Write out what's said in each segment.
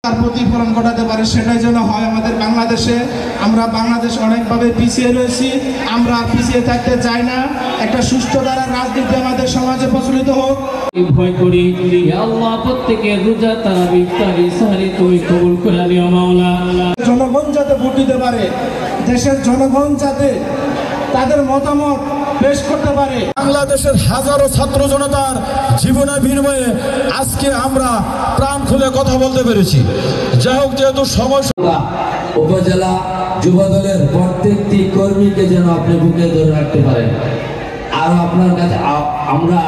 তার প্রতিফলন ঘটাতে পারে, সেটাই যেন হয় আমাদের বাংলাদেশে। আমরা বাংলাদেশ অনেকভাবে পিছিয়ে রয়েছি, আমরা আর পিছিয়ে থাকতে চাই না। একটা সুষ্ঠু ধারা রাজনীতি আমাদের সমাজে প্রচলিত হোক। ভয় করি আল্লাহ, প্রত্যেকের রোজা তারাবি ইফতারি সাহরি তুমি কবুল করে নিও মাওলা। জনগণ যাতে ভোট দিতে পারে, দেশের জনগণ যাতে তাদের মতামত পেশ করতে পারে। বাংলাদেশের হাজারো ছাত্র জনতার জীবনের বিনিময়ে আজকে আমরা প্রাণ খুলে কথা বলতে পেরেছি। যাই হোক, যেহেতু সমস্যা, উপজেলা যুবদলের প্রত্যেকটি কর্মীকে যেন আপনি বুকে ধরে রাখতে পারেন। আর আপনার কাছে আমরা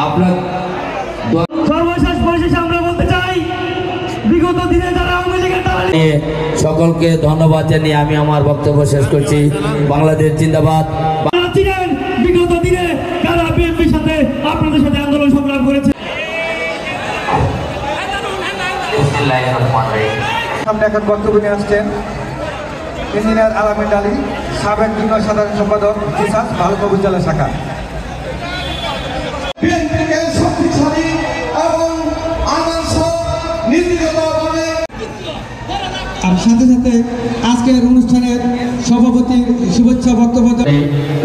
আপনার সর্বশেষ পরিশেষে আমরা বলতে চাই, বিগত দিনে যারা আওয়ামী লীগের সকলকে ধন্যবাদ জানিয়ে আমি আমার বক্তব্য শেষ করছি। বাংলাদেশ জিন্দাবাদ। বিগত দিনে যারা বিএনপির সাথে আপনাদের সাথে আন্দোলন সংগ্রাম করেছে। সামনে এখন বক্তব্য নিয়ে আসছেন ইঞ্জিনিয়ার আলামিন আলী, সাবেক যুগ্ম সাধারণ সম্পাদক জিসাস ভালুকা উপজেলা শাখা। আর সাথে সাথে আজকের অনুষ্ঠানের সভাপতি শুভেচ্ছা বক্তব্য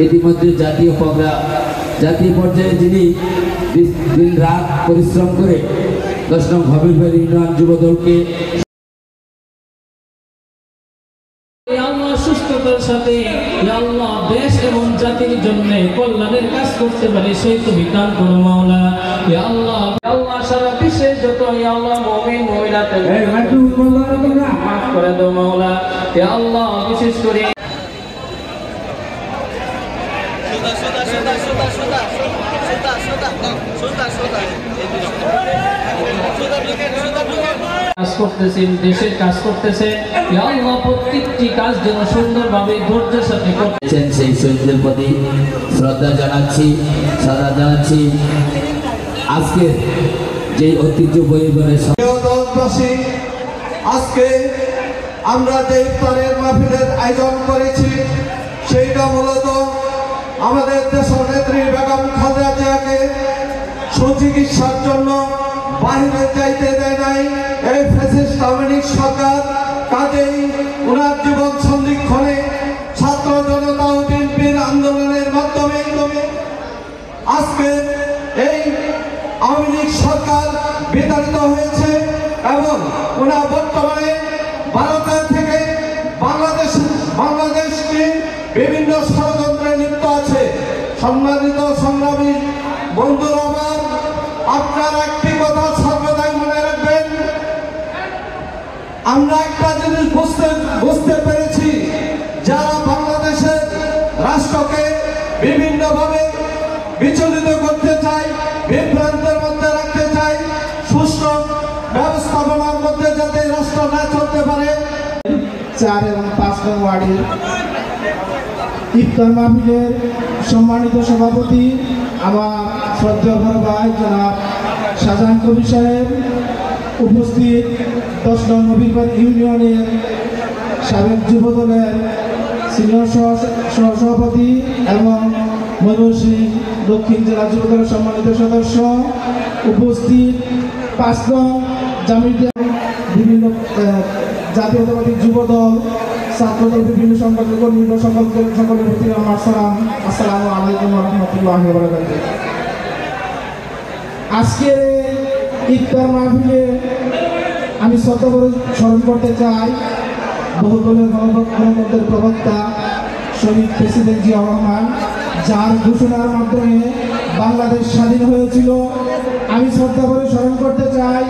ইতিমধ্যে জাতীয় পর্যায়ে যিনি দিন রাত পরিশ্রম করে 10 নং হবিগঞ্জ ইউনিয়ন যুবদলকে সুস্থতার সাথে আল্লাহ দেশ এবং জাতির জন্য কল্যাণের কাজ করতে পারে সেই তুমি দান করো মাওলা। আল্লাহ আল্লাহ সারা বিশ্বে যত আল্লাহ মুমিন মুমিনাত মাফ করে দাও মাওলা। আল্লাহ বিশেষ করে কাজ করতেছেন, দেশের কাজ করতেছে, আল্লাহ প্রত্যেকটি কাজ যেন সুন্দরভাবে ধৈর্যের সাথে করতেছেন সেই শহীদদের প্রতি শ্রদ্ধা জানাচ্ছি। আজকে যে ঐতিহ্যবাহী আজকে আমরা যে ইফতারের মাহফিলের আয়োজন করেছি, সেইটা মূলত আমাদের দেশের নেত্রী বেগম খালেদা জিয়াকে সুচিকিৎসার জন্য বাহিরে যাইতে দেয় নাই এই ফ্যাসিস্ট আওয়ামী লীগ সরকার। কাজেই উনার জীবন সন্ধিক্ষণে ছাত্র জনতা ও বিএনপির আন্দোলনের মাধ্যমে আজকে এই আওয়ামী লীগ সরকার বিতাড়িত হয়েছে এবং উনার বর্তমানে ভারতের থেকে বাংলাদেশকে বিভিন্ন ষড়যন্ত্রে লিপ্ত আছে। সম্মানিত সংগ্রামী বন্ধুরা আমার, আপনারা একটি কথা সর্বদাই মনে রাখবেন, আমরা একটা জিনিস বুঝতে পেরেছি, যারা বাংলাদেশের রাষ্ট্রকে বিভিন্নভাবে বিচলিত করতে চায়, বিভ্রান্তের মধ্যে রাখতে চায়, সুষ্ঠু ব্যবস্থাপনার মধ্যে যাতে রাষ্ট্র না চলতে পারে। 4 এবং 5 নং ওয়ার্ডের ইফতার মাহফিলের সম্মানিত সভাপতি আমার শ্রদ্ধেয় বড় ভাই জনাব শাহজাহান কবির সাহেব, উপস্থিত 10 নং হবিগঞ্জ ইউনিয়নের সাবেক যুবদলের সিনিয়র সহসভাপতি এবং ময়মনসিংহ দক্ষিণ জেলা যুবদলের সম্মানিত সদস্য, উপস্থিত 5 নং জামিয়াত বিভিন্ন জাতীয়তাবাদী যুবদল, ছাত্রদল, বিভিন্ন সংগঠন কর্মী সকলের প্রতি আমার সালাম। আসসালামু আলাইকুম ওয়া রাহমাতুল্লাহি ওয়া বারাকাতুহু। আজকের ইফতার মাহফিলে আমি শ্রদ্ধা করে স্মরণ করতে চাই বহুদলের গণতন্ত্রের প্রবক্তা শহীদ প্রেসিডেন্ট জিয়াউর রহমান, যার ঘোষণার মাধ্যমে বাংলাদেশ স্বাধীন হয়েছিল। আমি শ্রদ্ধা করে স্মরণ করতে চাই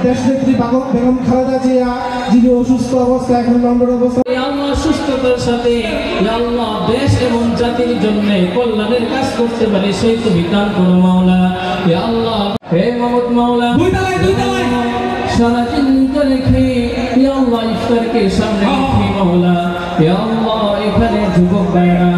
দেশনেত্রী বেগম খালেদা জিয়া, যিনি অসুস্থ অবস্থায় এখন লন্ডন অবস্থা। আল্লাহ সুস্থতার সাথে আল্লাহ দেশ এবং জাতির জন্য কল্যাণের কাজ করতে পারে সেই তুমি দান করো মাওলা। আল্লাহ হে মাহমুদ মাওলা, সারা চিন্তা রেখে আল্লাহ ইফতারকে সামনে রেখে মাওলা, আল্লাহ এখানে যুবক ভাইরা